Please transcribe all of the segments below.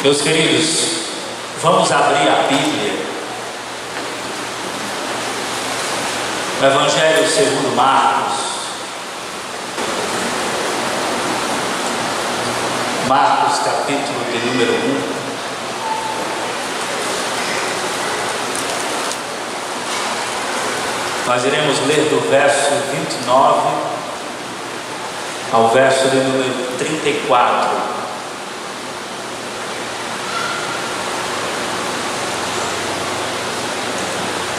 Meus queridos, vamos abrir a Bíblia. O Evangelho segundo Marcos. Marcos, capítulo de número 1. Nós iremos ler do verso 29 ao verso de número 34.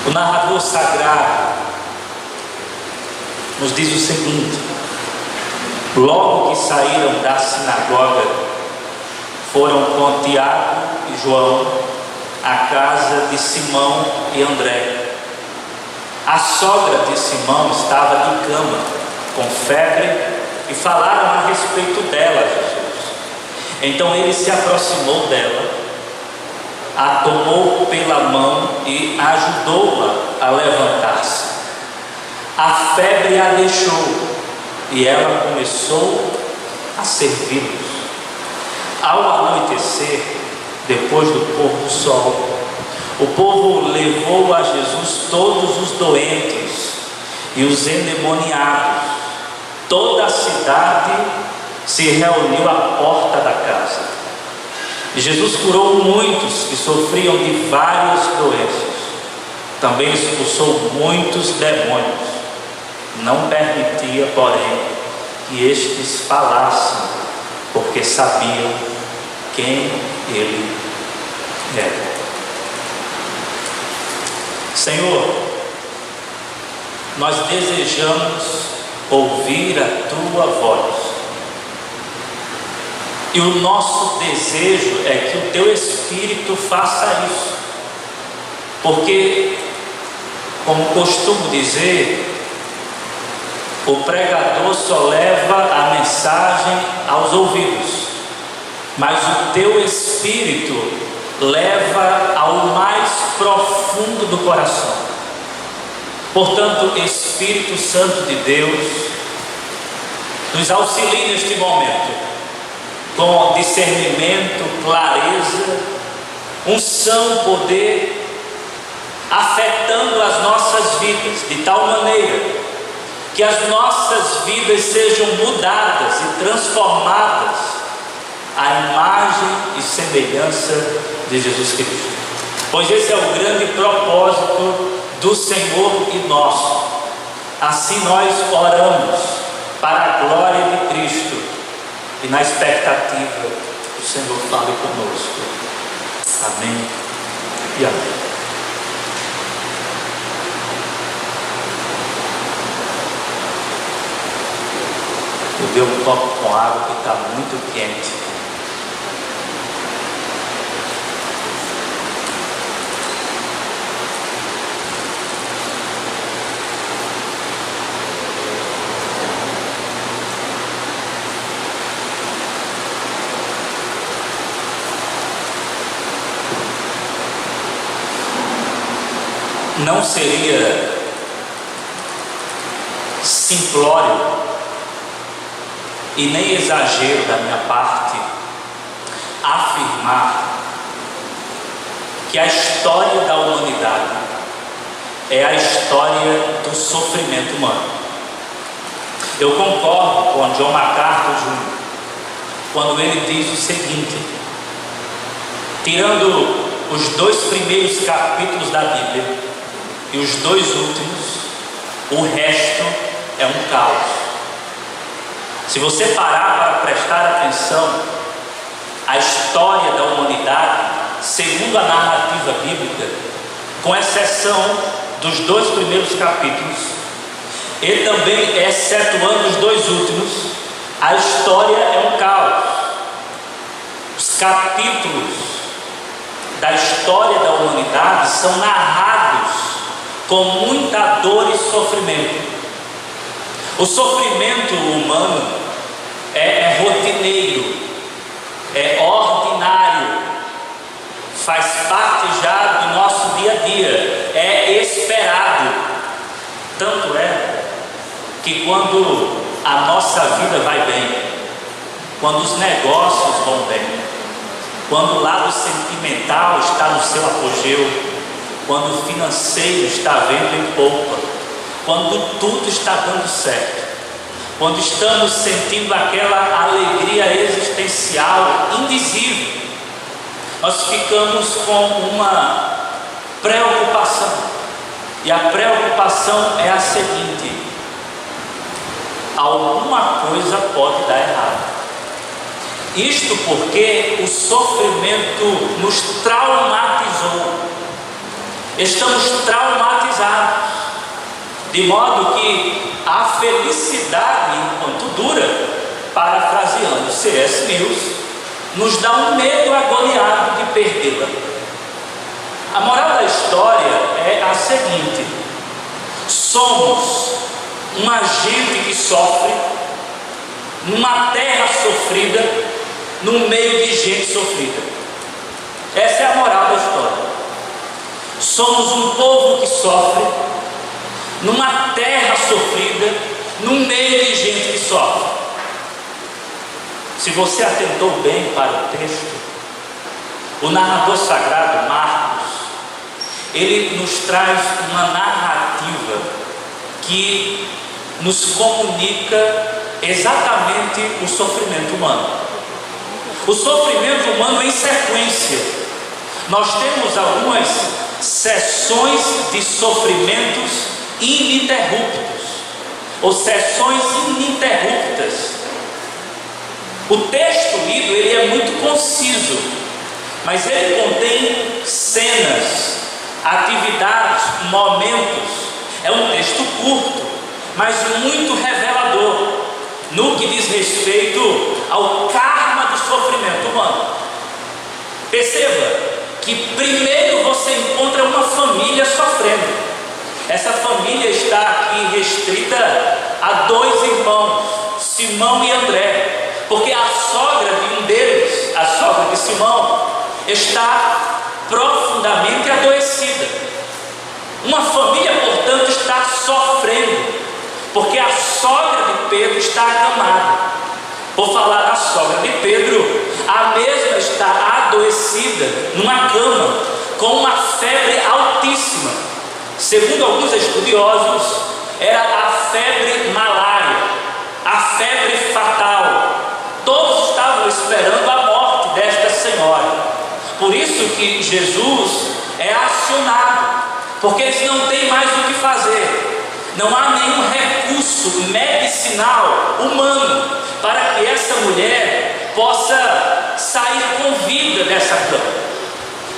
O narrador sagrado nos diz o seguinte: logo que saíram da sinagoga, foram com Tiago e João à casa de Simão e André. A sogra de Simão estava de cama, com febre, e falaram a respeito dela a Jesus. Então ele se aproximou dela, a tomou pela mão e ajudou-a a levantar-se. A febre a deixou e ela começou a servi-los. Ao anoitecer, depois do pôr do sol, o povo levou a Jesus todos os doentes e os endemoniados. Toda a cidade se reuniu à porta da casa. E Jesus curou muitos que sofriam de várias doenças. Também expulsou muitos demônios. Não permitia, porém, que estes falassem, porque sabiam quem ele era. Senhor, nós desejamos ouvir a tua voz. E o nosso desejo é que o teu Espírito faça isso, porque, como costumo dizer, o pregador só leva a mensagem aos ouvidos, mas o teu Espírito leva ao mais profundo do coração. Portanto, Espírito Santo de Deus, nos auxilie neste momento, com discernimento, clareza, unção, poder, afetando as nossas vidas, de tal maneira que as nossas vidas sejam mudadas e transformadas à imagem e semelhança de Jesus Cristo. Pois esse é o grande propósito do Senhor e nosso. Assim nós oramos para a glória de Cristo e na expectativa que o Senhor fale conosco. Amém e amém. Eu dei um copo com água que está muito quente. Não seria simplório e nem exagero da minha parte afirmar que a história da humanidade é a história do sofrimento humano. Eu concordo com John MacArthur Jr. quando ele diz o seguinte: tirando os 2 primeiros capítulos da Bíblia e os 2 últimos, o resto é um caos. Se você parar para prestar atenção, a história da humanidade, segundo a narrativa bíblica, com exceção dos 2 primeiros capítulos, e também excetuando os 2 últimos, a história é um caos. Os capítulos da história da humanidade são narrados com muita dor e sofrimento. O sofrimento humano é rotineiro, é ordinário, faz parte já do nosso dia a dia, é esperado. Tanto é que quando a nossa vida vai bem, quando os negócios vão bem, quando o lado sentimental está no seu apogeu, quando o financeiro está vendo em polpa, quando tudo está dando certo, quando estamos sentindo aquela alegria existencial indizível, nós ficamos com uma preocupação, e a preocupação é a seguinte: alguma coisa pode dar errado. Isto porque o sofrimento nos traumatizou. Estamos traumatizados, de modo que a felicidade, enquanto dura, parafraseando C.S. Lewis, nos dá um medo agoniado de perdê-la. A moral da história é a seguinte: somos uma gente que sofre, numa terra sofrida, no meio de gente sofrida. Essa é a moral da história. Somos um povo que sofre, numa terra sofrida, no meio de gente que sofre. Se você atentou bem para o texto, o narrador sagrado Marcos, ele nos traz uma narrativa que nos comunica exatamente o sofrimento humano. O sofrimento humano em sequência. Nós temos algumas sessões de sofrimentos ininterruptos, ou sessões ininterruptas. O texto lido, ele é muito conciso, mas ele contém cenas, atividades, momentos. É um texto curto, mas muito revelador no que diz respeito ao karma do sofrimento humano. Perceba que primeiro você encontra uma família sofrendo. Essa família está aqui restrita a dois irmãos, Simão e André, porque a sogra de um deles, a sogra de Simão, está profundamente adoecida. Uma família, portanto, está sofrendo, porque a sogra de Pedro está acamada. Por falar da sogra de Pedro, a mesma está adoecida numa cama, com uma febre altíssima. Segundo alguns estudiosos, era a febre malária, a febre fatal. Todos estavam esperando a morte desta senhora. Por isso que Jesus é acionado, porque eles não têm mais o que fazer. Não há nenhum recurso medicinal humano para que essa mulher possa sair com vida dessa cama.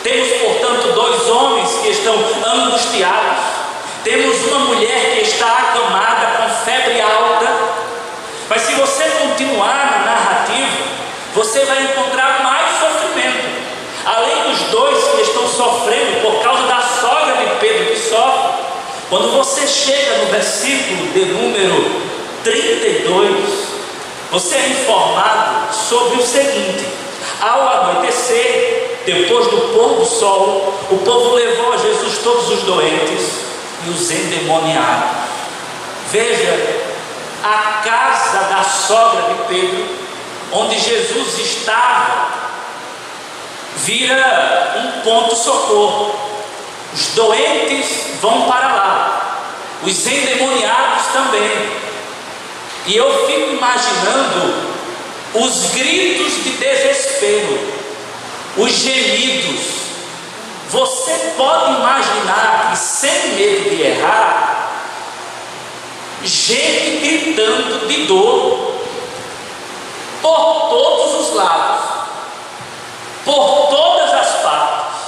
Temos, portanto, dois homens que estão angustiados. Temos uma mulher que está acamada com febre alta. Mas se você continuar na narrativa, você vai encontrar mais sofrimento. Além dos dois que estão sofrendo por causa da sogra de Pedro que sofre, quando você chega no versículo de número 32, você é informado sobre o seguinte: ao anoitecer, depois do pôr do sol, o povo levou a Jesus todos os doentes e os endemoniados. Veja, a casa da sogra de Pedro, onde Jesus estava, vira um ponto-socorro. Os doentes vão para lá, os endemoniados também. E eu fico imaginando os gritos de desespero, os gemidos. Você pode imaginar que, sem medo de errar, gente gritando de dor por todos os lados, por todas as partes.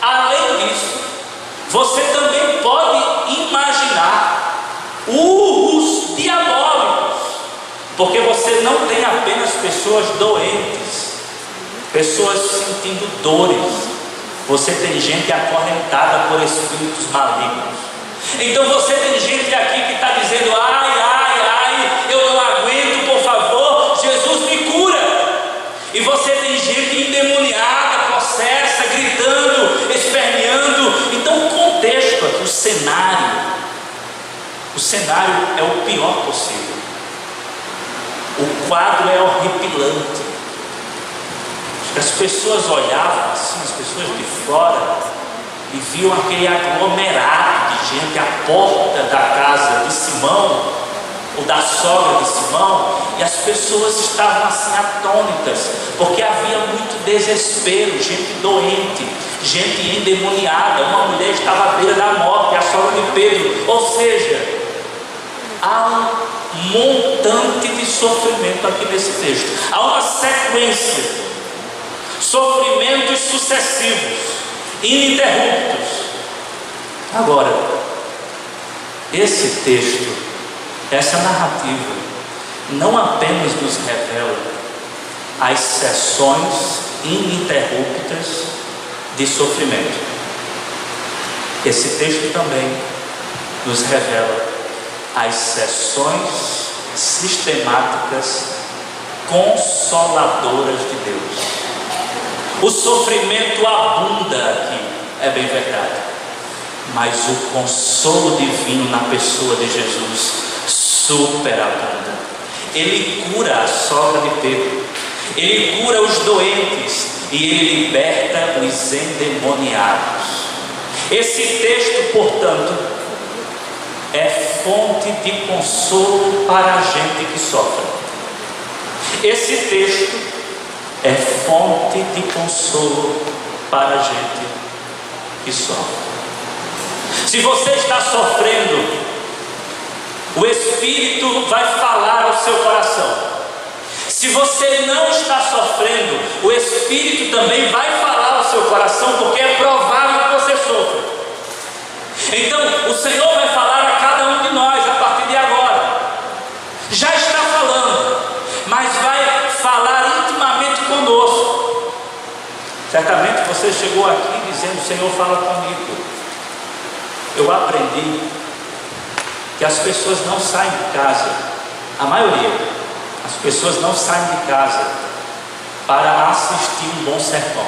Além disso, você também pode imaginar urros diabólicos, porque você não tem apenas pessoas doentes, pessoas sentindo dores, você tem gente acorrentada por espíritos malignos. Então você tem gente aqui que está dizendo: ai, ai, ai, eu não aguento, por favor, Jesus me cura. E você tem gente endemoniada, possessa, gritando, esperneando. Então o contexto aqui, o cenário é o pior possível. O quadro é horripilante. As pessoas olhavam assim, as pessoas de fora, e viam aquele aglomerado de gente à porta da casa de Simão, ou da sogra de Simão, e as pessoas estavam assim atônitas, porque havia muito desespero, gente doente, gente endemoniada, uma mulher estava à beira da morte, a sogra de Pedro. Ou seja, há um montante de sofrimento aqui nesse texto, há uma sequência, sofrimentos sucessivos, ininterruptos. Agora, esse texto, essa narrativa, não apenas nos revela as sessões ininterruptas de sofrimento. Esse texto também nos revela as sessões sistemáticas consoladoras de Deus. O sofrimento abunda aqui, é bem verdade, mas o consolo divino na pessoa de Jesus superabunda. Ele cura a sogra de Pedro, ele cura os doentes e ele liberta os endemoniados. Esse texto, portanto, é fonte de consolo para a gente que sofre. Esse texto é fonte de consolo para a gente que sofre. Se você está sofrendo, o Espírito vai falar ao seu coração. Se você não está sofrendo, o Espírito também vai falar ao seu coração, porque é provável que você sofra. Então, o Senhor vai falar a cada um de nós a partir de agora. Já está falando, mas vai falar intimamente conosco. Certamente você chegou aqui dizendo: Senhor, fala comigo. Eu aprendi que as pessoas não saem de casa, a maioria, as pessoas não saem de casa para assistir um bom sermão.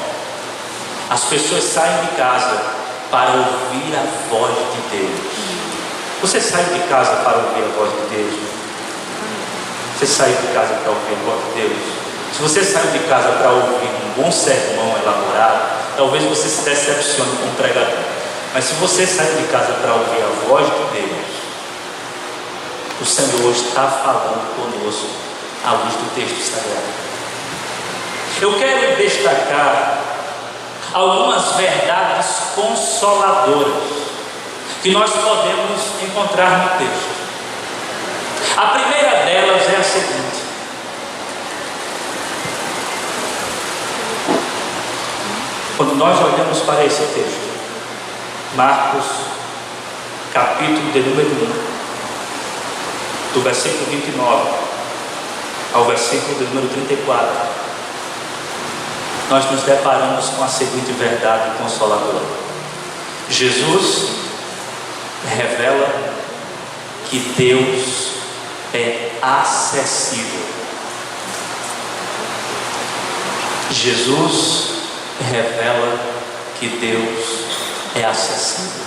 As pessoas saem de casa para ouvir a voz de Deus. Você sai de casa para ouvir a voz de Deus? Você saiu de casa para ouvir a voz de Deus? Se você saiu de casa para ouvir um bom sermão elaborado, talvez você se decepcione com o pregador. Mas se você saiu de casa para ouvir a voz de Deus, o Senhor está falando conosco à luz do texto sagrado. Eu quero destacar algumas verdades consoladoras que nós podemos encontrar no texto. A primeira delas é a seguinte: quando nós olhamos para esse texto, Marcos, capítulo de número 1, do versículo 29 ao versículo de número 34, nós nos deparamos com a seguinte verdade consoladora. Jesus revela que Deus é acessível. Jesus revela que Deus é acessível.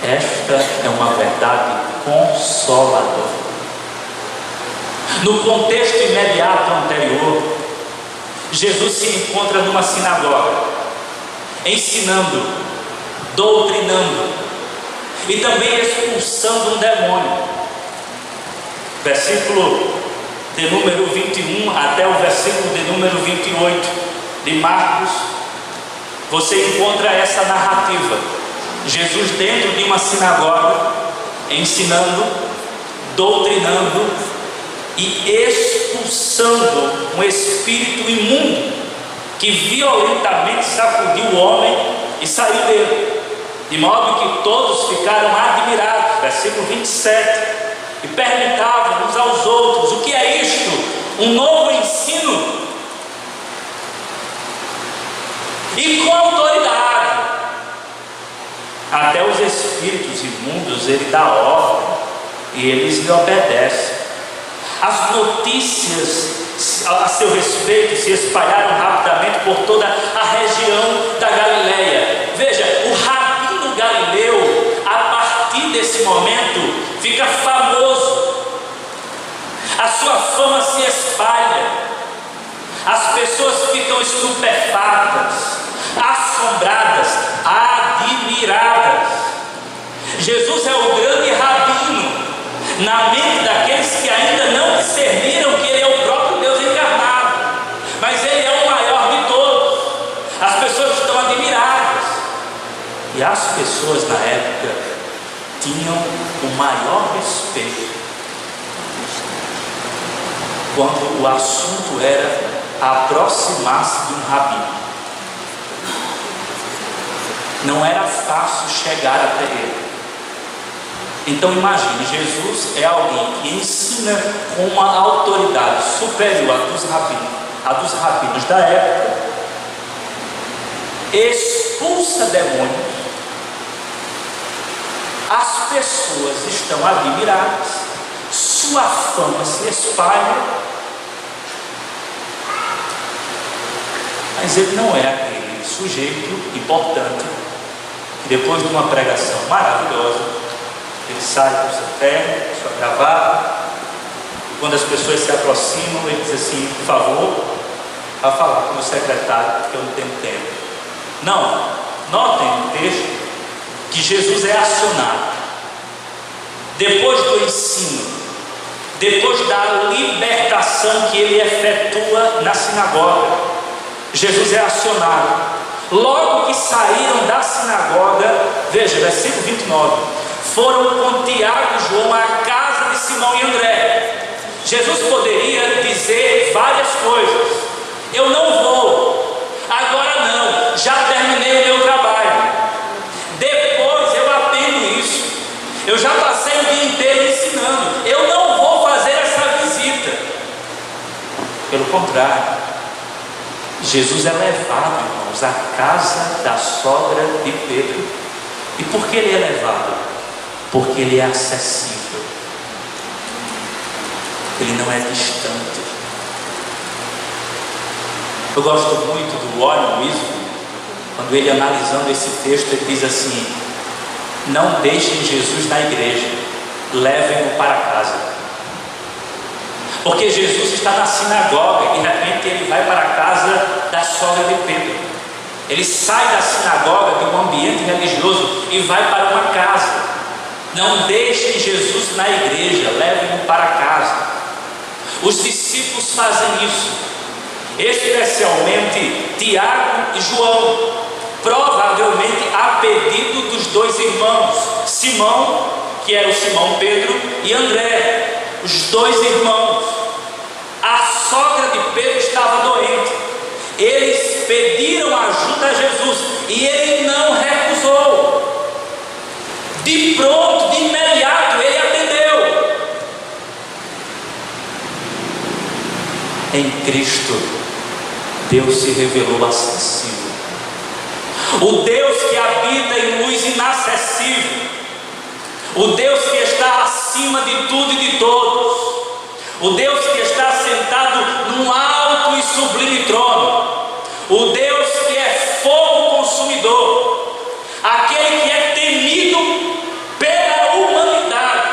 Esta é uma verdade consoladora. No contexto imediato anterior, Jesus se encontra numa sinagoga, ensinando, doutrinando e também expulsando um demônio. Versículo de número 21 até o versículo de número 28 de Marcos, você encontra essa narrativa. Jesus dentro de uma sinagoga, ensinando, doutrinando e expulsando um espírito imundo que violentamente sacudiu o homem e saiu dele, de modo que todos ficaram admirados. Versículo 27, e perguntavam uns aos outros: o que é isto? Um novo ensino? E com autoridade, até os espíritos imundos ele dá ordem e eles lhe obedecem. As notícias a seu respeito se espalharam rapidamente por toda a região da Galileia. Veja, o rabino Galileu, a partir desse momento, fica famoso. A sua fama se espalha. As pessoas ficam estupefatas, assombradas, admiradas. Jesus é o grande rabino na mente daqueles que ainda não discerniram que Ele é o próprio Deus encarnado, mas Ele é o maior de todos. As pessoas estão admiradas, e as pessoas na época tinham o maior respeito quando o assunto era aproximar-se de um rabino. Não era fácil chegar até ele. Então imagine, Jesus é alguém que ensina com uma autoridade superior à dos rabinos da época, expulsa demônios, as pessoas estão admiradas, sua fama se espalha, mas ele não é aquele sujeito importante que depois de uma pregação maravilhosa ele sai com seu terno, com sua gravata, e quando as pessoas se aproximam ele diz assim: por favor, vá falar com o secretário porque eu não tenho tempo. Não, notem no texto que Jesus é acionado depois do ensino, depois da libertação que ele efetua na sinagoga. Jesus é acionado. Logo que saíram da sinagoga, veja, versículo 29, foram com Tiago e João à casa de Simão e André. Jesus poderia dizer várias coisas: eu não vou, agora não, já terminei o meu trabalho, depois eu aprendo isso, eu já passei o dia inteiro ensinando, eu não vou fazer essa visita. Pelo contrário, Jesus é levado, irmãos, à casa da sogra de Pedro. E por que ele é levado? Porque ele é acessível, ele não é distante. Eu gosto muito do Warren Wiersbe, quando ele, analisando esse texto, ele diz assim: não deixem Jesus na igreja, levem-o para casa. Porque Jesus está na sinagoga e de repente ele vai para a casa da sogra de Pedro. Ele sai da sinagoga, de um ambiente religioso, e vai para uma casa. Não deixem Jesus na igreja, levem-o para casa. Os discípulos fazem isso, especialmente Tiago e João, provavelmente a pedido dos dois irmãos, Simão, que era o Simão Pedro, e André, os dois irmãos. A sogra de Pedro estava doente, eles pediram ajuda a Jesus e ele não recusou. De pronto, de imediato, ele atendeu. Em Cristo, Deus se revelou acessível. O Deus que habita em luz inacessível, o Deus que está acima de tudo e de todos, o Deus que está sentado num alto e sublime trono, o Deus que é fogo consumidor, aquele que é temido pela humanidade,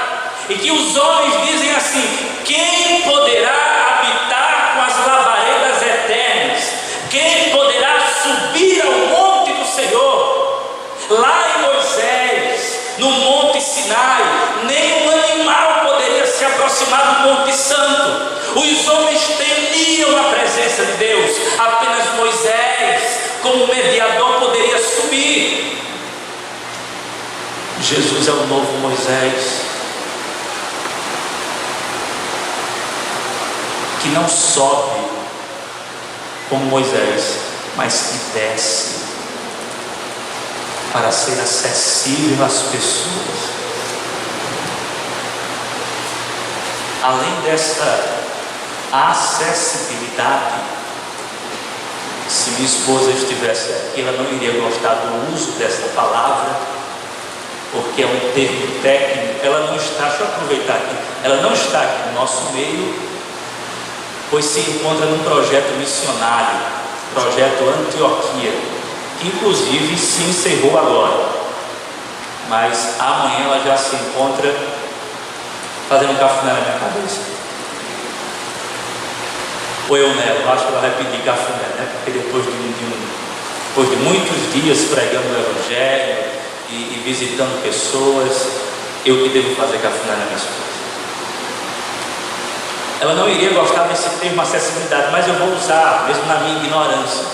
e que os homens dizem assim: quem poderá habitar com as labaredas eternas? Quem poderá subir ao monte do Senhor? Lá em Moisés, no monte Sinai, nenhum animal poderia se aproximar do Monte Santo. Os homens temiam a presença de Deus, apenas Moisés, como mediador, poderia subir. Jesus é o novo Moisés, que não sobe como Moisés, mas que desce para ser acessível às pessoas. Além dessa acessibilidade, se minha esposa estivesse aqui, ela não iria gostar do uso dessa palavra, porque é um termo técnico. Ela não está, deixa eu aproveitar aqui, ela não está aqui no nosso meio, pois se encontra num projeto missionário, projeto Antioquia, que inclusive se encerrou agora, mas amanhã ela já se encontra fazendo um cafuné na minha cabeça. Ou eu nego? Acho que ela vai pedir cafuné, né? Porque depois de muitos dias pregando o Evangelho e visitando pessoas, eu que devo fazer cafuné na minha esposa. Ela não iria gostar desse termo acessibilidade, mas eu vou usar, mesmo na minha ignorância.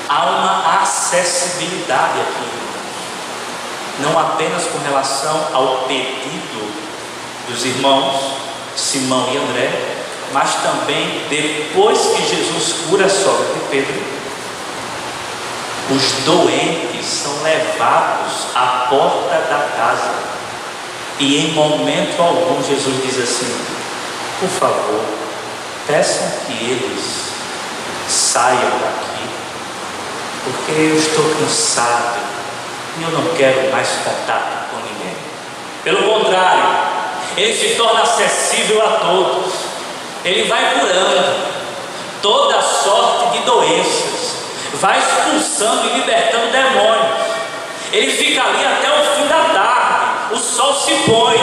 Há uma acessibilidade aqui, não apenas com relação ao pedido dos irmãos Simão e André, mas também depois que Jesus cura a sogra de Pedro, os doentes são levados à porta da casa, e em momento algum Jesus diz assim: por favor, peçam que eles saiam daqui, porque eu estou cansado e eu não quero mais contato com ninguém. Pelo contrário, ele se torna acessível a todos. Ele vai curando toda sorte de doenças, vai expulsando e libertando demônios. Ele fica ali até o fim da tarde. O sol se põe,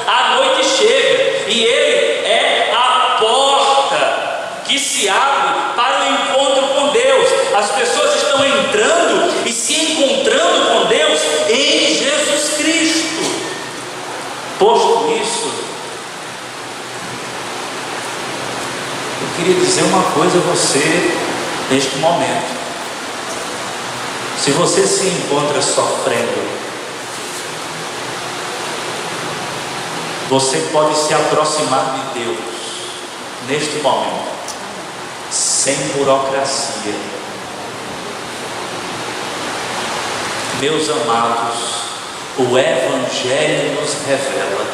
a noite chega, e ele é a porta que se abre para o encontro com Deus. As pessoas estão entrando e se encontrando com Deus em Jesus Cristo. Posto isso, eu queria dizer uma coisa a você neste momento. Se você se encontra sofrendo, você pode se aproximar de Deus neste momento, sem burocracia. Meus amados, o Evangelho nos revela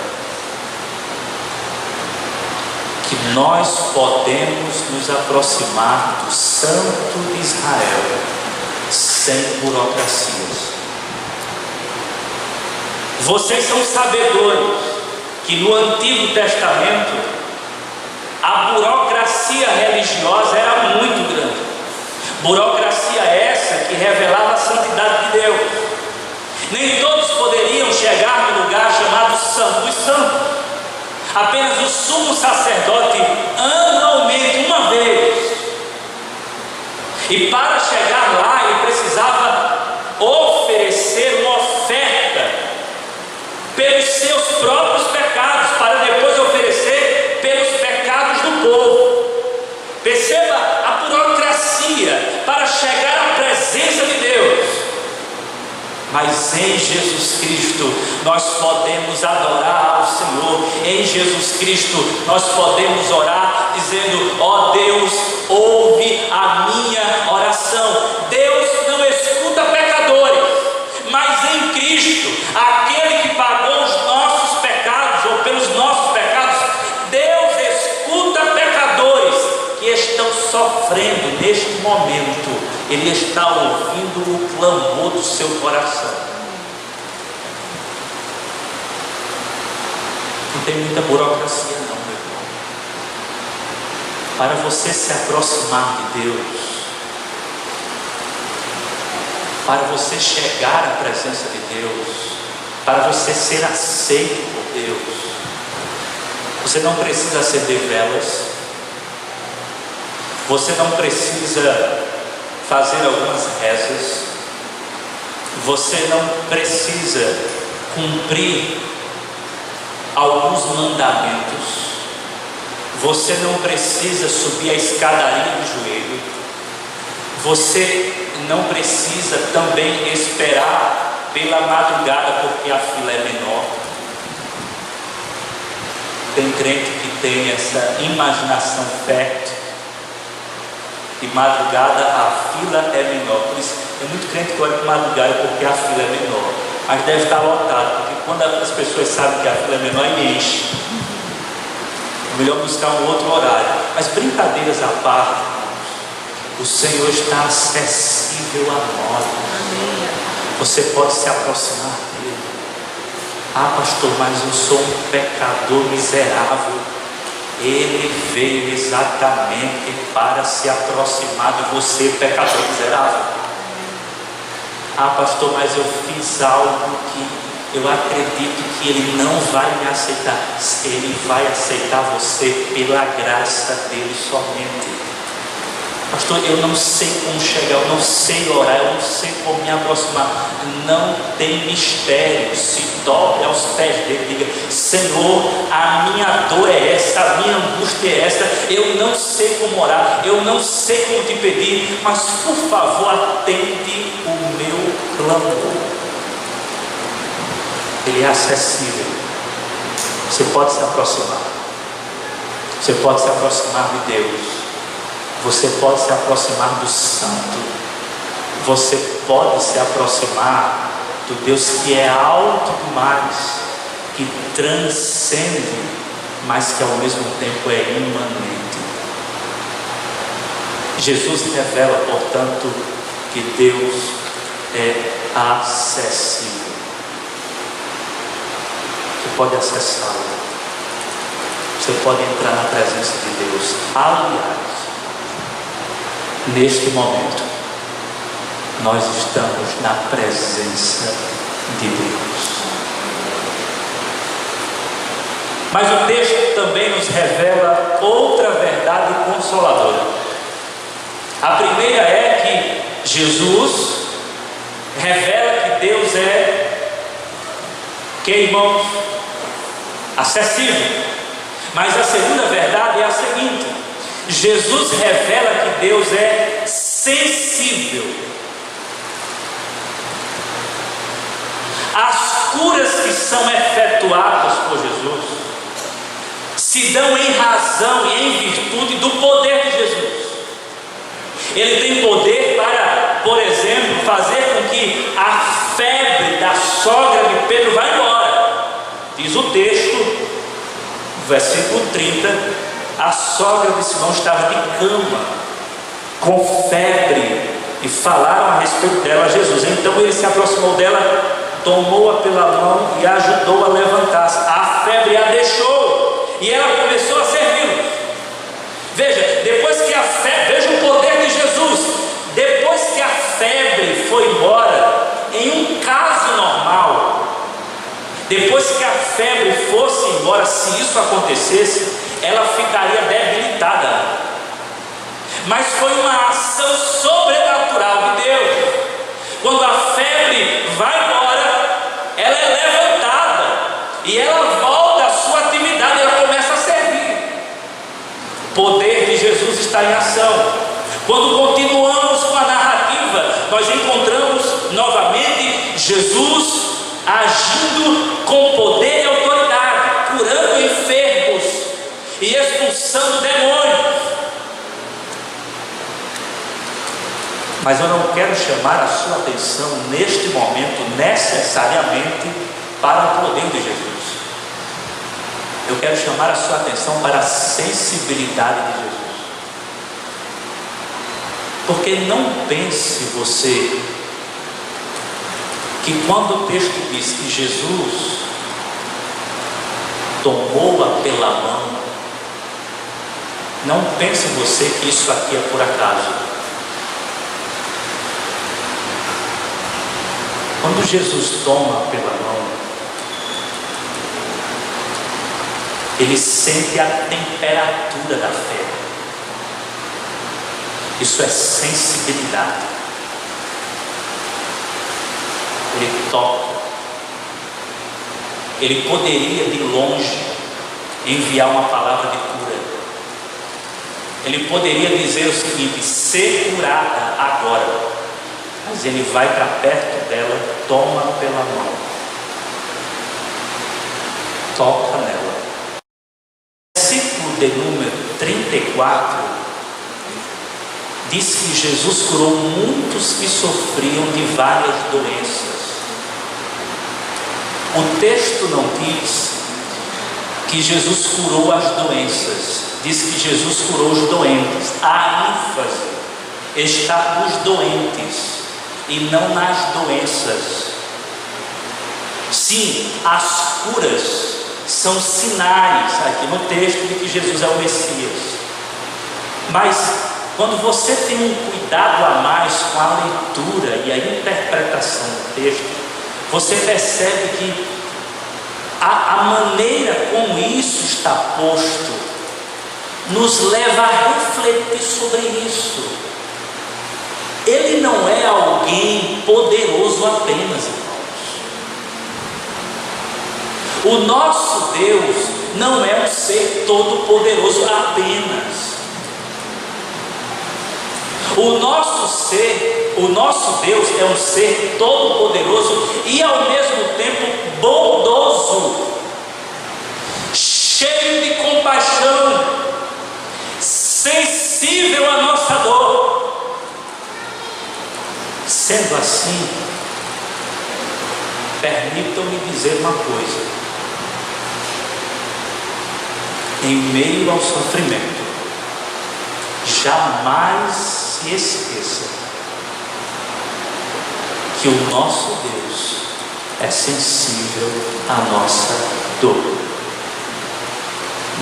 que nós podemos nos aproximar do Santo de Israel sem burocracias. Vocês são sabedores que no Antigo Testamento a burocracia religiosa era muito grande. Burocracia essa que revelava a santidade de Deus. Nem todos poderiam chegar no lugar chamado Santo dos Santos. Apenas o sumo sacerdote anualmente, uma vez. E para chegar lá ele precisava oferecer uma oferta pelos seus próprios pecados, para depois oferecer pelos pecados do povo. Perceba a burocracia para chegar à presença de Deus. Mas em Jesus Cristo nós podemos adorar ao Senhor. Em Jesus Cristo nós podemos orar dizendo: ó Deus, ouve a minha oração. Deus não escuta pecadores, mas em Cristo, aquele que pagou os nossos pecados, ou pelos nossos pecados, Deus escuta pecadores que estão sofrendo neste momento. Ele está ouvindo o clamor do seu coração. Não tem muita burocracia não, meu irmão. Para você se aproximar de Deus, para você chegar à presença de Deus, para você ser aceito por Deus, você não precisa acender velas, você não precisa fazer algumas rezas, você não precisa cumprir alguns mandamentos, você não precisa subir a escadaria de joelho, você não precisa também esperar pela madrugada porque a fila é menor. Tem crente que tem essa imaginação fértil, de madrugada a fila é menor. Por isso, tem muito crente que olha para madrugada porque a fila é menor, mas deve estar lotado, porque quando as pessoas sabem que a fila é menor, ele enche. É melhor buscar um outro horário. Mas brincadeiras à parte, o Senhor está acessível a nós. Você pode se aproximar dele. Ah, pastor, mas eu sou um pecador miserável. Ele veio exatamente para se aproximar de você, pecador miserável. Ah, pastor, mas eu fiz algo que eu acredito que Ele não vai me aceitar. Ele vai aceitar você pela graça dEle somente. Pastor, eu não sei como chegar, eu não sei orar, eu não sei como me aproximar. Não tem mistério. Se dobre aos pés dele, diga: Senhor, a minha dor é essa, a minha angústia é essa, eu não sei como orar, eu não sei como te pedir, mas por favor atende o meu clamor. Ele é acessível. Você pode se aproximar. Você pode se aproximar de Deus. Você pode se aproximar do Santo. Você pode se aproximar do Deus que é alto demais, que transcende, mas que ao mesmo tempo é imanente. Jesus revela, portanto, que Deus é acessível. Você pode acessá-lo. Você pode entrar na presença de Deus. Aliás, neste momento, nós estamos na presença de Deus. Mas o texto também nos revela outra verdade consoladora. A primeira é que Jesus revela que Deus é, irmãos, acessível. Mas a segunda verdade é a seguinte: Jesus revela que Deus é sensível. As curas que são efetuadas por Jesus se dão em razão e em virtude do poder de Jesus. Ele tem poder para, por exemplo, fazer com que a febre da sogra de Pedro vá embora. Diz o texto, versículo 30, a sogra de Simão estava de cama, com febre, e falaram a respeito dela a Jesus. Então ele se aproximou dela, tomou-a pela mão e a ajudou a levantar-se. A febre a deixou e ela começou a servi-lo. Veja, depois que a febre, veja o poder de Jesus. Depois que a febre foi embora, em um caso normal, depois que a febre fosse embora, se isso acontecesse, ela ficaria debilitada. Mas foi uma ação sobrenatural de Deus. Quando a febre vai embora, ela é levantada e ela volta à sua atividade, ela começa a servir. O poder de Jesus está em ação. Quando continuamos com a narrativa, nós encontramos novamente Jesus agindo com poder e autoridade, curando enfermos e expulsando demônios. Mas eu não quero chamar a sua atenção neste momento necessariamente para o poder de Jesus. Eu quero chamar a sua atenção para a sensibilidade de Jesus. Porque não pense você que quando o texto diz que Jesus tomou-a pela mão, não pense você que isso aqui é por acaso. Quando Jesus toma pela mão, ele sente a temperatura da fé. Isso é sensibilidade. Ele toca. Ele poderia de longe enviar uma palavra de cura. Ele poderia dizer o seguinte: ser curada agora. Mas ele vai para perto dela, toma pela mão, toca nela. Versículo de número 34 diz que Jesus curou muitos que sofriam de várias doenças. O texto não diz que Jesus curou as doenças, diz que Jesus curou os doentes. A ênfase está nos doentes e não nas doenças. Sim, as curas são sinais aqui no texto de que Jesus é o Messias. Mas quando você tem um cuidado a mais com a leitura e a interpretação do texto, você percebe que a maneira como isso está posto nos leva a refletir sobre isso. Ele não é alguém poderoso apenas, irmãos. O nosso Deus não é um ser todo poderoso apenas. O nosso Deus é um ser todo poderoso e ao mesmo tempo bondoso, cheio de compaixão, sensível à nossa dor. Sendo assim, permitam-me dizer uma coisa: em meio ao sofrimento, jamais se esqueça que o nosso Deus é sensível à nossa dor.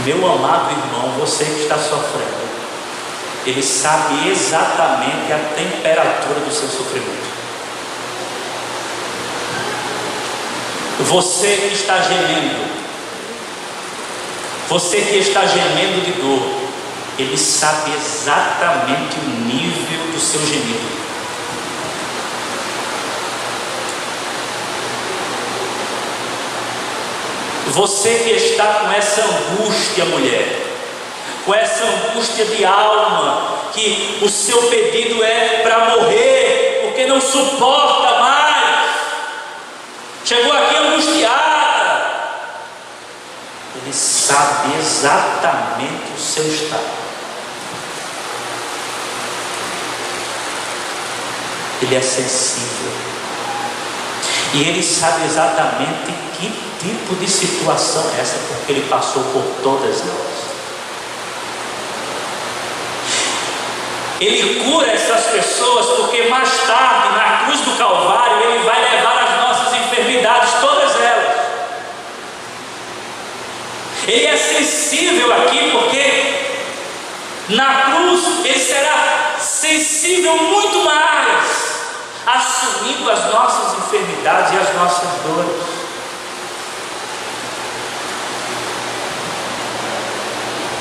Meu amado irmão, você que está sofrendo, Ele sabe exatamente a temperatura do seu sofrimento. Você que está gemendo, você que está gemendo de dor, Ele sabe exatamente o nível do seu gemido. Você que está com essa angústia, mulher, com essa angústia de alma, que o seu pedido é para morrer, porque não suporta mais, chegou aqui angustiada, Ele sabe exatamente o seu estado. Ele é sensível e Ele sabe exatamente que tipo de situação é essa, porque Ele passou por todas elas. Ele cura essas pessoas porque mais tarde, na cruz do Calvário, Ele vai levar as nossas enfermidades, todas elas. Ele é sensível aqui porque na cruz Ele será sensível muito mais, assumindo as nossas enfermidades e as nossas dores.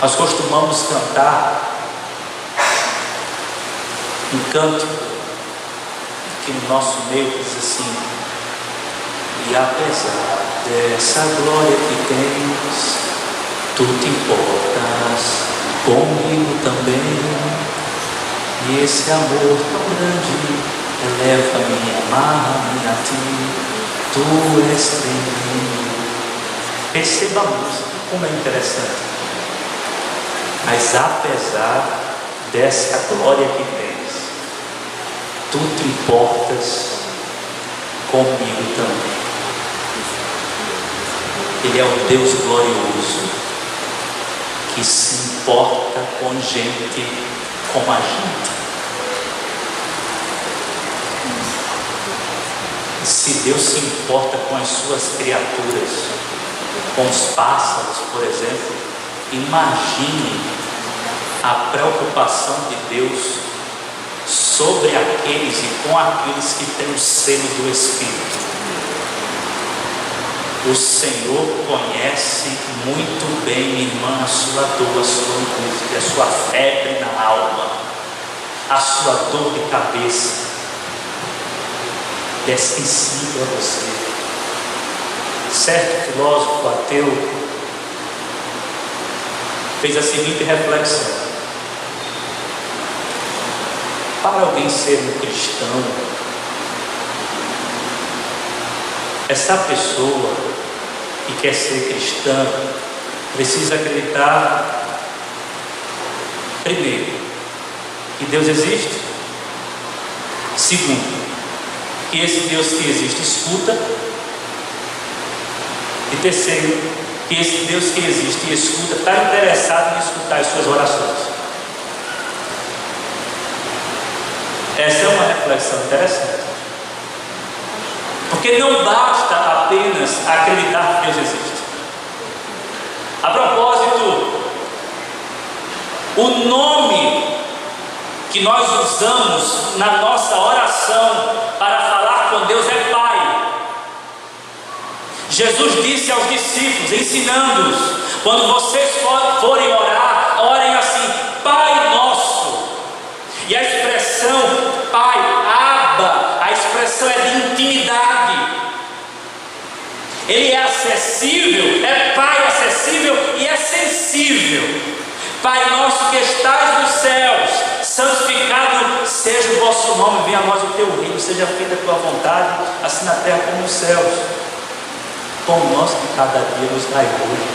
Nós costumamos cantar um cântico que no nosso meio diz assim: e apesar dessa glória que tens, tu te importas comigo também, e esse amor tão grande eleva-me, amarra-me a ti, tu és tremendo. Perceba a música, como é interessante. Mas apesar dessa glória que tens, tu te importas comigo também. Ele é um Deus glorioso que se importa com gente como a gente. E se Deus se importa com as suas criaturas, com os pássaros, por exemplo, imagine a preocupação de Deus sobre aqueles e com aqueles que têm o selo do Espírito. O Senhor conhece muito bem, minha irmã, a sua dor, a sua angústia, a sua febre na alma, a sua dor de cabeça. Ele é sensível a você. Certo filósofo ateu fez a seguinte reflexão: para alguém ser um cristão, essa pessoa que quer ser cristã precisa acreditar, primeiro, que Deus existe. Segundo, que esse Deus que existe escuta. E terceiro, que esse Deus que existe e escuta está interessado em escutar as suas orações. Essa é uma reflexão interessante, porque não basta apenas acreditar que Deus existe. A propósito, o nome que nós usamos na nossa oração para falar com Deus é Pai. Jesus disse aos discípulos, ensinando-os: quando vocês forem orar, orem assim: Pai Nosso. E a expressão Pai, Abba, a expressão é de intimidade. Ele é acessível, é Pai acessível e é sensível. Pai nosso que estás nos céus, santificado seja o vosso nome, venha a nós o teu reino, seja feita a tua vontade, assim na terra como nos céus. Pão nosso de cada dia nos dai hoje.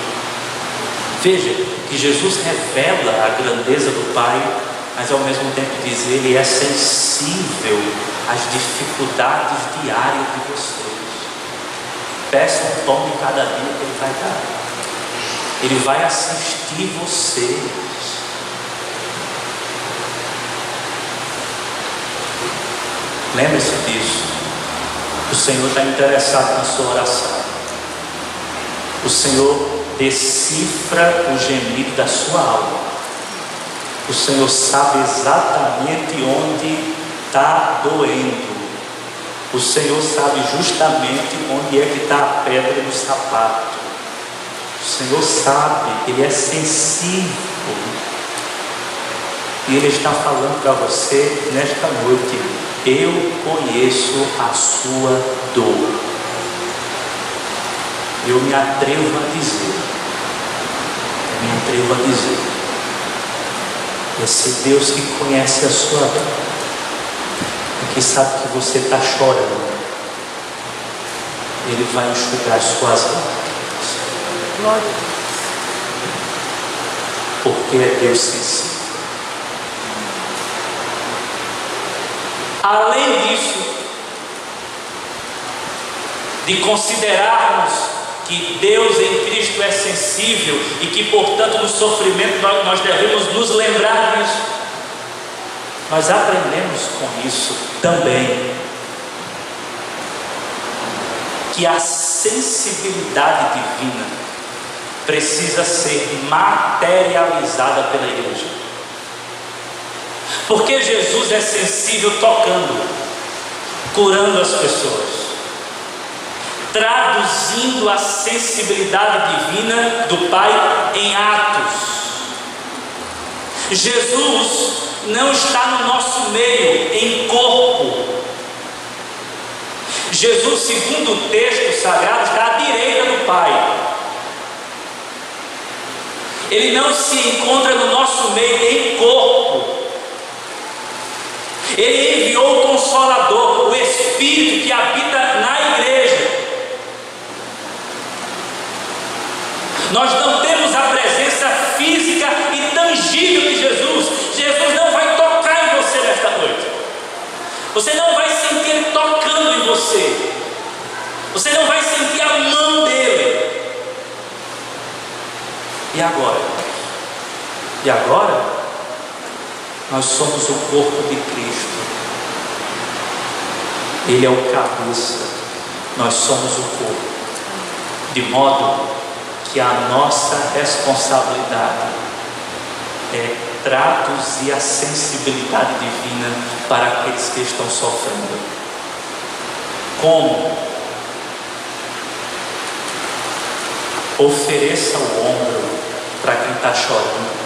Veja que Jesus revela a grandeza do Pai, mas ao mesmo tempo diz: Ele é sensível às dificuldades diárias de vocês. Peça o pão de cada dia que Ele vai dar. Ele vai assistir vocês. Lembre-se disso. O Senhor está interessado na sua oração. O Senhor decifra o gemido da sua alma. O Senhor sabe exatamente onde está doendo. O Senhor sabe justamente onde é que está a pedra no sapato. O Senhor sabe, Ele é sensível. E Ele está falando para você nesta noite: eu conheço a sua dor. Eu me atrevo a dizer, esse Deus que conhece a sua dor, que sabe que você está chorando, Ele vai enxugar as suas lágrimas. Glória a Deus. Porque é Deus sensível. Além disso, de considerarmos que Deus em Cristo é sensível e que, portanto, no sofrimento nós devemos nos lembrar disso, nós aprendemos com isso também que a sensibilidade divina precisa ser materializada pela igreja. Porque Jesus é sensível tocando, curando as pessoas, traduzindo a sensibilidade divina do Pai em atos. Jesus não está no nosso meio em corpo. Jesus, segundo o texto sagrado, está à direita do Pai. Ele não se encontra no nosso meio em corpo. Ele enviou o Consolador, o Espírito que habita na igreja. Nós não temos a presença física e tangível de Jesus. Jesus não vai tocar em você nesta noite. Você não vai sentir Ele tocando em você. Você não vai sentir a mão dele. E agora? E agora? Nós somos o corpo de Cristo. Ele é o cabeça. Nós somos o corpo. De modo que a nossa responsabilidade é traduzir a sensibilidade divina para aqueles que estão sofrendo. Como? Ofereça o ombro para quem está chorando.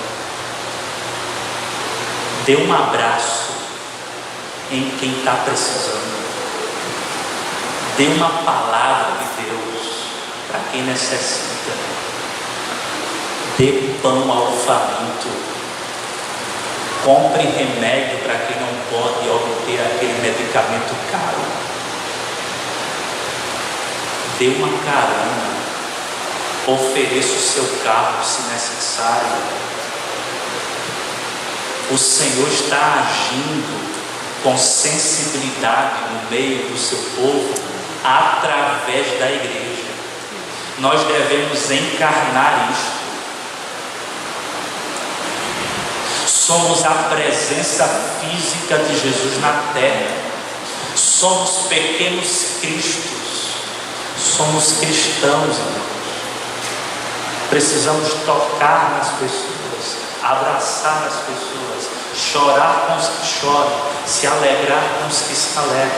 Dê um abraço em quem está precisando. Dê uma palavra de Deus para quem necessita. Dê pão ao faminto. Compre remédio para quem não pode obter aquele medicamento caro. Dê uma carona. Ofereça o seu carro se necessário. O Senhor está agindo com sensibilidade no meio do seu povo através da igreja. Nós devemos encarnar isto. Somos a presença física de Jesus na terra. Somos pequenos cristos. Somos cristãos, irmãos. Precisamos tocar nas pessoas, abraçar as pessoas, chorar com os que choram, se alegrar com os que se alegram,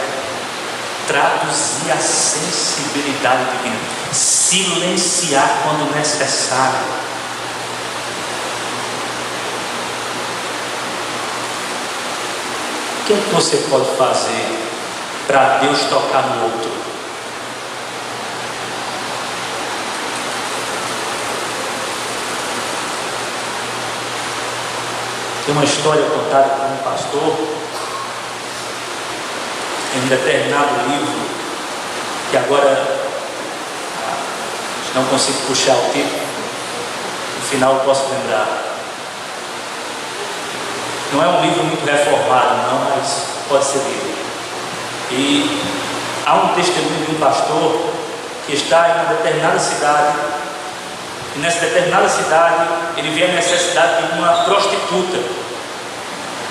traduzir a sensibilidade divina, silenciar quando necessário. O que é que você pode fazer para Deus tocar no outro? Tem uma história contada por um pastor em um determinado livro, que agora não consigo puxar o título, no final eu posso lembrar. Não é um livro muito reformado, não, mas pode ser lido. E há um testemunho de um pastor que está em uma determinada cidade, e nessa determinada cidade ele vê a necessidade de uma prostituta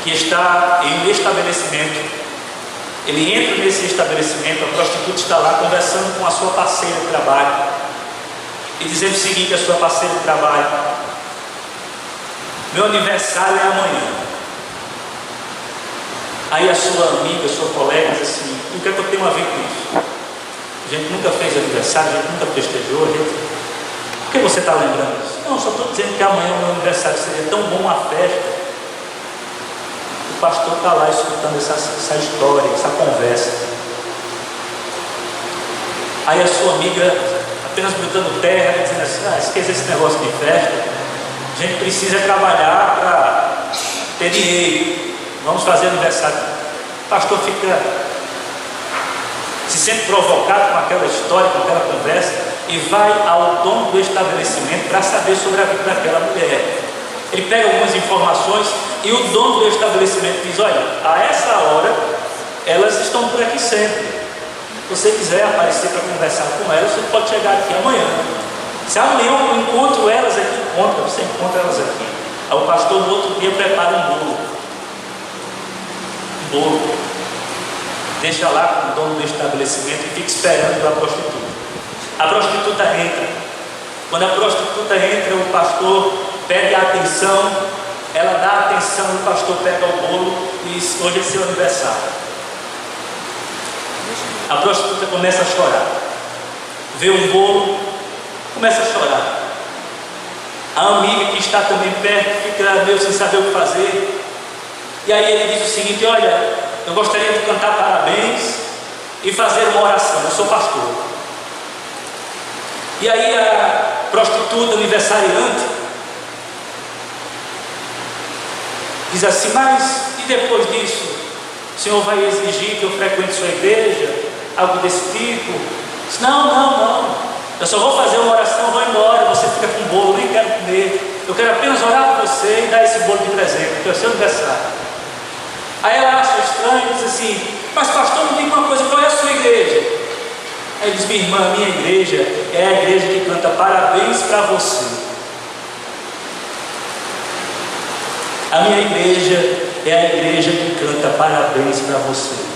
que está em um estabelecimento. Ele entra nesse estabelecimento, a prostituta está lá conversando com a sua parceira de trabalho e dizendo o seguinte: a sua parceira de trabalho, meu aniversário é amanhã. Aí a sua amiga, a sua colega diz assim: o que é que eu tenho a ver com isso? A gente nunca fez aniversário, a gente nunca festejou, por que você está lembrando isso? Não, só estou dizendo que amanhã é o meu aniversário, seria tão bom a festa. O pastor está lá escutando essa história, essa conversa. Aí a sua amiga, apenas botando terra, dizendo assim: esqueça esse negócio de festa, a gente precisa trabalhar para ter dinheiro, vamos fazer aniversário. O pastor se sente provocado com aquela história, com aquela conversa, e vai ao dono do estabelecimento para saber sobre a vida daquela mulher. Ele pega algumas informações e o dono do estabelecimento diz: olha, a essa hora elas estão por aqui sempre. Se você quiser aparecer para conversar com elas, você pode chegar aqui amanhã. Se amanhã eu encontro elas aqui, você encontra elas aqui. Aí o pastor no outro dia prepara um bolo, deixa lá com o dono do estabelecimento e fica esperando a prostituta. A prostituta entra. Quando a prostituta entra, o pastor pede a atenção, ela dá atenção, o pastor pega o bolo e diz: hoje é seu aniversário. A prostituta começa a chorar, vê o bolo, começa a chorar. A amiga que está também perto fica meio sem saber o que fazer. E aí ele diz o seguinte: olha, eu gostaria de cantar parabéns e fazer uma oração, eu sou pastor. E aí a prostituta aniversariante diz assim: mas e depois disso? O senhor vai exigir que eu frequente sua igreja? Algo desse tipo? Diz: não, eu só vou fazer uma oração, vou embora, você fica com o bolo, nem quero comer, eu quero apenas orar por você e dar esse bolo de presente, porque é o seu aniversário. Aí ela acha estranho e diz assim: mas pastor, me diga uma coisa, qual é a sua igreja? Aí ele diz: minha irmã, minha igreja é a igreja que canta parabéns para você. A minha igreja é a igreja que canta parabéns para você.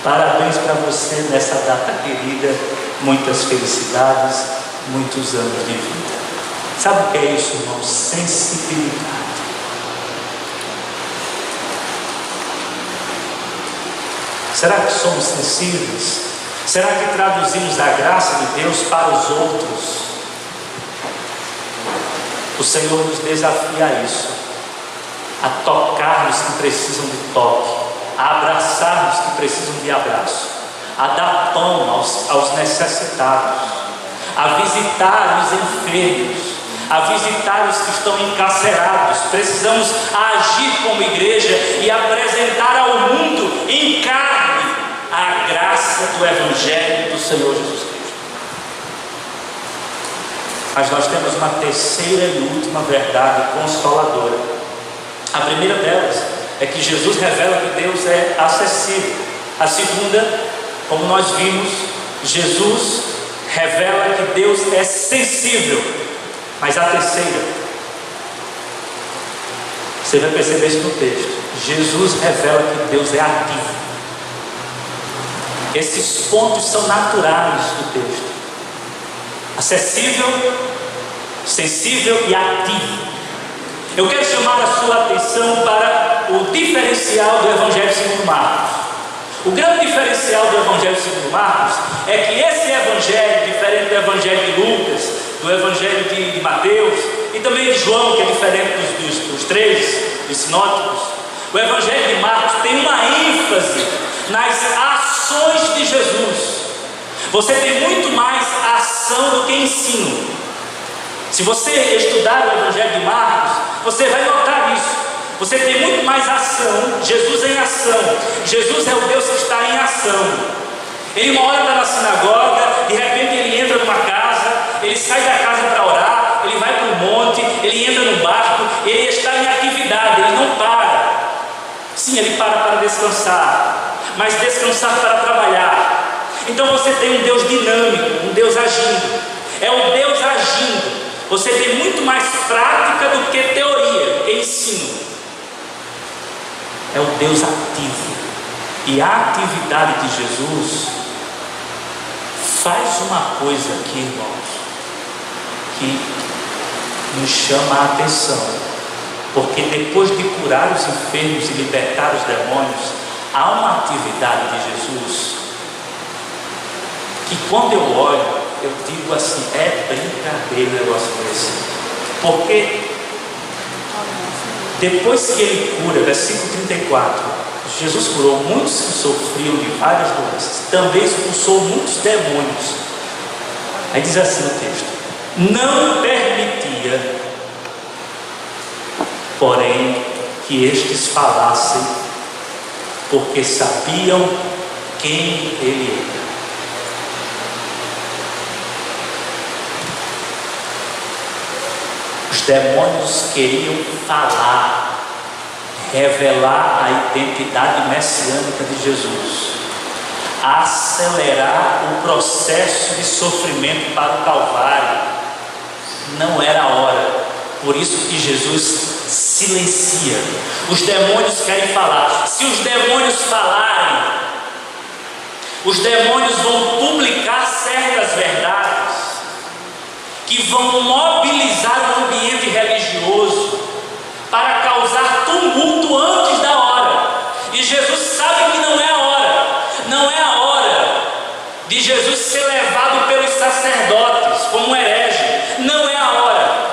Parabéns para você nessa data querida, muitas felicidades, muitos anos de vida. Sabe o que é isso, irmão? Sensibilidade. Será que somos sensíveis? Será que traduzimos a graça de Deus para os outros? O Senhor nos desafia a isso, a tocar os que precisam de toque, a abraçar os que precisam de abraço, a dar pão aos necessitados, a visitar os enfermos, a visitar os que estão encarcerados. Precisamos agir como igreja e apresentar ao mundo em carne a graça do Evangelho do Senhor Jesus Cristo. Mas nós temos uma terceira e última verdade consoladora. A primeira delas é que Jesus revela que Deus é acessível. A segunda, como nós vimos, Jesus revela que Deus é sensível. Mas a terceira, você vai perceber isso no texto: Jesus revela que Deus é ativo. Esses pontos são naturais do texto: acessível, sensível e ativo. Eu quero chamar a sua atenção para o diferencial do Evangelho segundo Marcos. O grande diferencial do Evangelho segundo Marcos é que esse Evangelho, diferente do Evangelho de Lucas, do Evangelho de Mateus e também de João, que é diferente dos três, dos sinóticos, o Evangelho de Marcos tem uma ênfase nas ações de Jesus. Você tem muito mais ação do que ensino. Se você estudar o Evangelho de Marcos, você vai notar isso. Você tem muito mais ação, Jesus em ação. Jesus é o Deus que está em ação. Ele uma hora está na sinagoga, de repente ele entra numa casa, ele sai da casa para orar, ele vai para o monte, ele entra no barco, ele está em atividade, ele não para. Sim, ele para descansar, mas descansar para trabalhar. Então você tem um Deus dinâmico, um Deus agindo. É o Deus agindo. Você tem muito mais prática do que teoria, do que ensino. É o Deus ativo. E a atividade de Jesus faz uma coisa aqui, irmãos, que nos chama a atenção. Porque depois de curar os enfermos e libertar os demônios, há uma atividade de Jesus que, quando eu olho, eu digo assim: é brincadeira um negócio desse. Porque depois que ele cura, versículo 34, Jesus curou muitos que sofriam de várias doenças, também expulsou muitos demônios. Aí diz assim o texto: não permitia, porém, que estes falassem, porque sabiam quem ele era. Os demônios queriam falar, revelar a identidade messiânica de Jesus, acelerar o processo de sofrimento para o Calvário. Não era a hora. Por isso que Jesus silencia. Os demônios querem falar. Se os demônios falarem, os demônios vão publicar certas verdades que vão mobilizar o ambiente religioso para causar tumulto antes da hora. E Jesus sabe que não é a hora. Não é a hora de Jesus ser levado pelos sacerdotes como um herege. Não é a hora.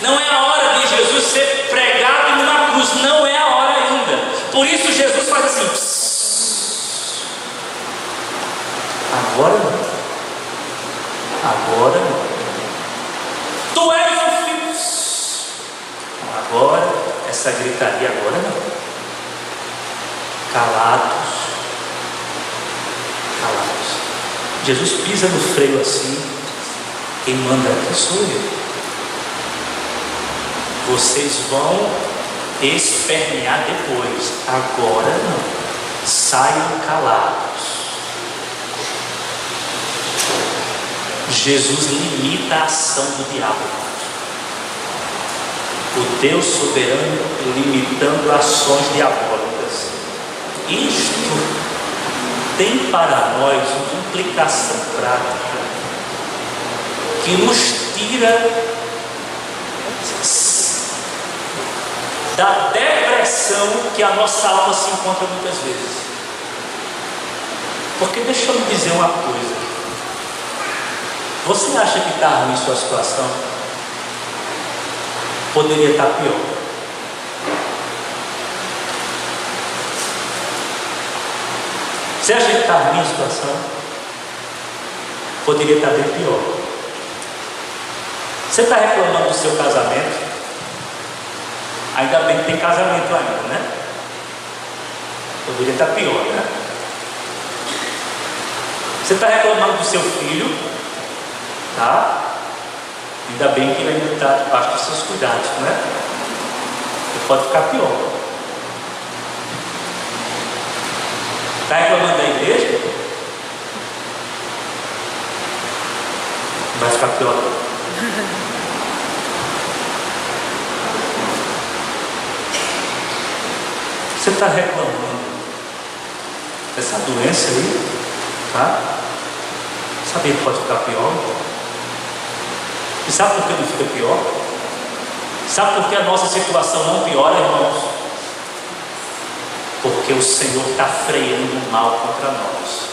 Não é a hora de Jesus ser pregado numa cruz. Não é a hora ainda. Por isso Jesus faz assim: psss. Agora não. Agora não. Tu és o filho. Agora, essa gritaria agora não. Calados. Calados. Jesus pisa no freio assim. Quem manda aqui sou eu. Vocês vão espernear depois. Agora não. Saiam calados. Jesus limita a ação do diabo. O Deus soberano limitando ações diabólicas. Isto tem para nós uma implicação prática que nos tira da depressão que a nossa alma se encontra muitas vezes. Porque deixa eu me dizer uma coisa: você acha que está ruim sua situação? Poderia estar pior. Você acha que está ruim a situação? Poderia estar bem pior. Você está reclamando do seu casamento? Ainda bem que tem casamento ainda, né? Poderia estar pior, né? Você está reclamando do seu filho? Tá? Ainda bem que ele ainda está debaixo dos seus cuidados, né? Ele pode ficar pior. Está reclamando da igreja? Vai ficar pior. Você está reclamando dessa doença aí? Tá? Sabe que pode ficar pior? E sabe por que não fica pior? Sabe por que a nossa situação não piora, irmãos? Porque porque o Senhor está freando o mal contra nós.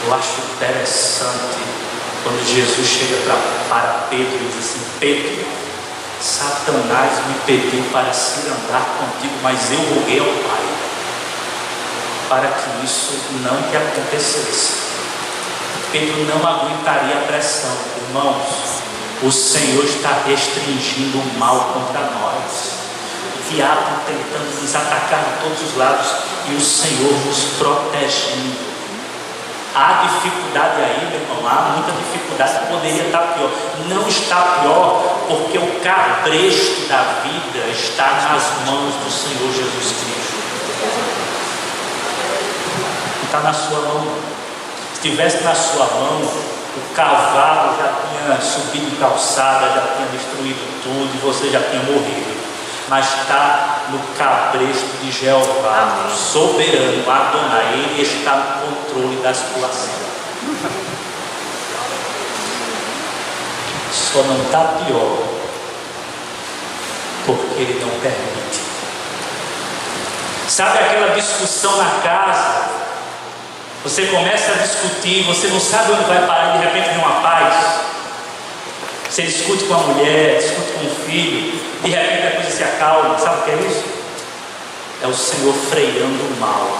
Eu acho interessante quando Jesus chega para Pedro e diz assim: Pedro, Satanás me pediu para cirandar contigo, mas eu roguei ao Pai para que isso não te acontecesse. Pedro não aguentaria a pressão. Irmãos, o Senhor está restringindo o mal contra nós. O diabo tentando nos atacar de todos os lados e o Senhor nos protegendo. Há dificuldade aí, meu irmão, há muita dificuldade, poderia estar pior. Não está pior porque o cabresto da vida está nas mãos do Senhor Jesus Cristo. Não está na sua mão. Se estivesse na sua mão, o cavalo já tinha subido calçada, já tinha destruído tudo e você já tinha morrido. Mas está no cabresto de Jeová, soberano, Adonai. Ele está no controle da situação. Só não está pior porque ele não permite. Sabe aquela discussão na casa? Você começa a discutir, você não sabe onde vai parar e de repente vem uma paz. Você discute com a mulher, discute com o filho, de repente a coisa se acalma. Sabe o que é isso? É o Senhor freando o mal.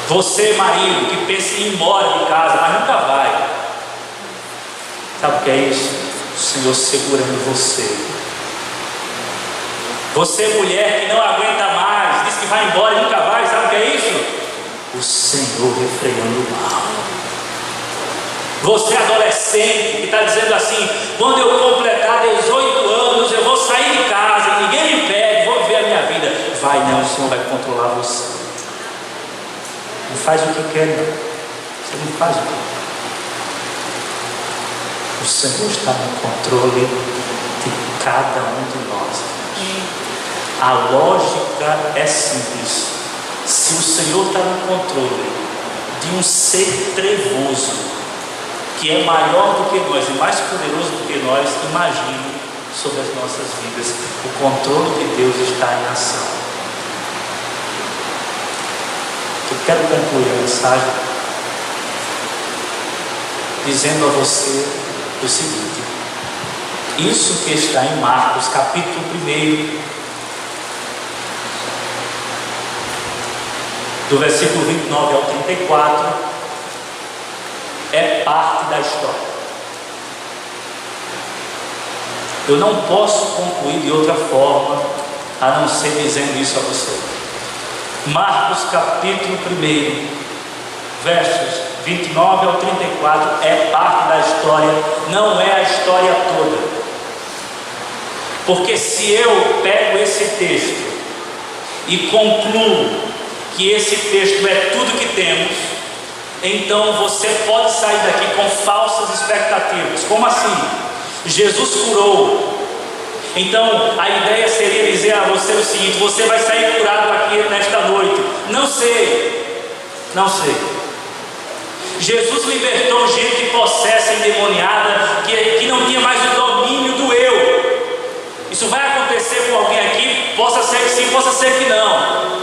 Você, marido, que pensa em ir embora de casa, mas nunca vai. Sabe o que é isso? O Senhor segurando você. Você, mulher, que não aguenta mais, diz que vai embora e nunca vai. Sabe o que é isso? O Senhor refreando o mal. Você, adolescente, que está dizendo assim: quando eu completar 18 anos, eu vou sair de casa, ninguém me pede, vou viver a minha vida. Vai não, o Senhor vai controlar você. Não faz o que quer, não. Você não faz o que quer. O Senhor está no controle de cada um de nós. A lógica é simples. Se o Senhor está no controle de um ser trevoso, que é maior do que nós e mais poderoso do que nós, imagine sobre as nossas vidas. O controle de Deus está em ação. Eu quero concluir a mensagem dizendo a você o seguinte: isso que está em Marcos capítulo 1, do versículo 29 ao 34, é parte da história. Eu não posso concluir de outra forma a não ser dizendo isso a você. Marcos capítulo 1, versos 29 ao 34 é parte da história, não é a história toda. Porque se eu pego esse texto e concluo que esse texto é tudo que temos, então você pode sair daqui com falsas expectativas. Como assim? Jesus curou. Então a ideia seria dizer a você o seguinte: você vai sair curado aqui nesta noite. Não sei. Jesus libertou gente possessa, endemoniada, que não tinha mais o domínio do eu. Isso vai acontecer com alguém aqui? Possa ser que sim, possa ser que não.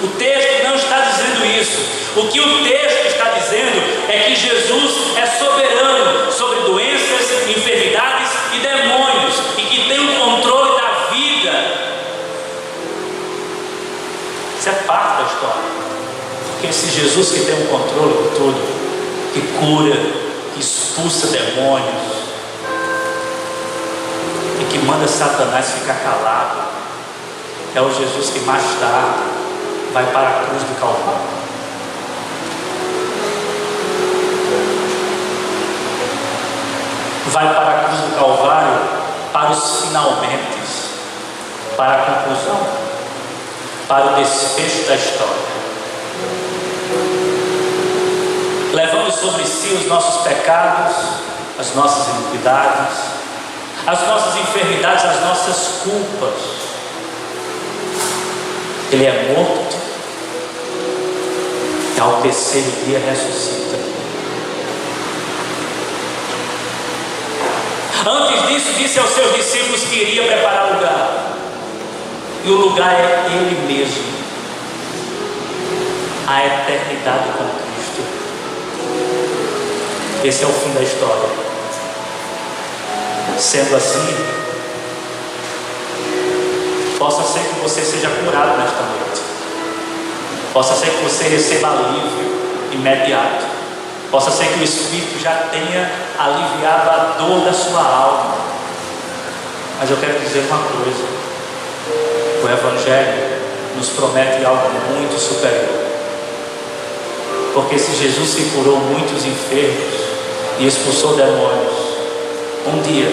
O texto não está dizendo isso. O que o texto está dizendo é que Jesus é soberano sobre doenças, enfermidades e demônios, e que tem o controle da vida. Isso é parte da história. Porque esse Jesus que tem o controle de tudo, que cura, que expulsa demônios e que manda Satanás ficar calado, é o Jesus que mais tarde vai para a cruz do Calvário. Vai para a cruz do Calvário para os finalmente, para a conclusão, para o desfecho da história, levando sobre si os nossos pecados, as nossas iniquidades, as nossas enfermidades, as nossas culpas. Ele é morto e ao terceiro dia ressuscita. Antes disso, disse aos seus discípulos que iria preparar lugar. E o lugar é Ele mesmo. A eternidade com Cristo. Esse é o fim da história. Sendo assim, possa ser que você seja curado nesta noite. Possa ser que você receba alívio imediato. Possa ser que o Espírito já tenha aliviado a dor da sua alma. Mas eu quero dizer uma coisa: o Evangelho nos promete algo muito superior. Porque se Jesus se curou muitos enfermos e expulsou demônios, um dia,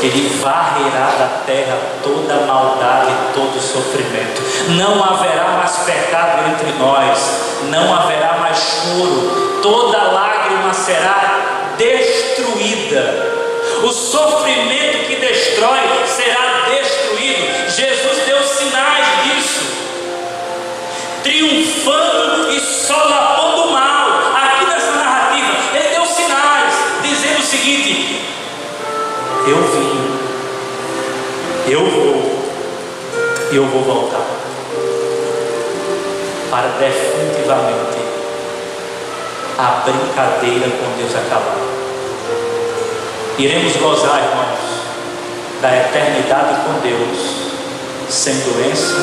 Ele varrerá da terra toda a maldade e todo o sofrimento. Não haverá mais pecado entre nós, não haverá mais choro, toda lágrima será destruída. O sofrimento que destrói será destruído. Jesus deu sinais disso, triunfando e solapondo o mal. Aqui nessa narrativa, Ele deu sinais, dizendo o seguinte: eu vim, eu vou, e eu vou voltar para definitivamente a brincadeira com Deus acabar. Iremos gozar, irmãos, da eternidade com Deus, sem doença,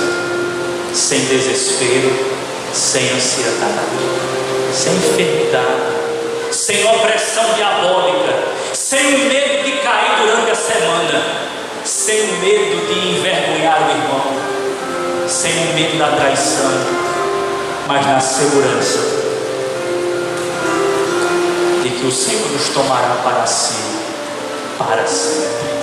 sem desespero, sem ansiedade, sem enfermidade, sem opressão diabólica, sem o medo de cair durante a semana, sem o medo de envergonhar o irmão, sem o medo da traição, mas na segurança de que o Senhor nos tomará para si, para sempre.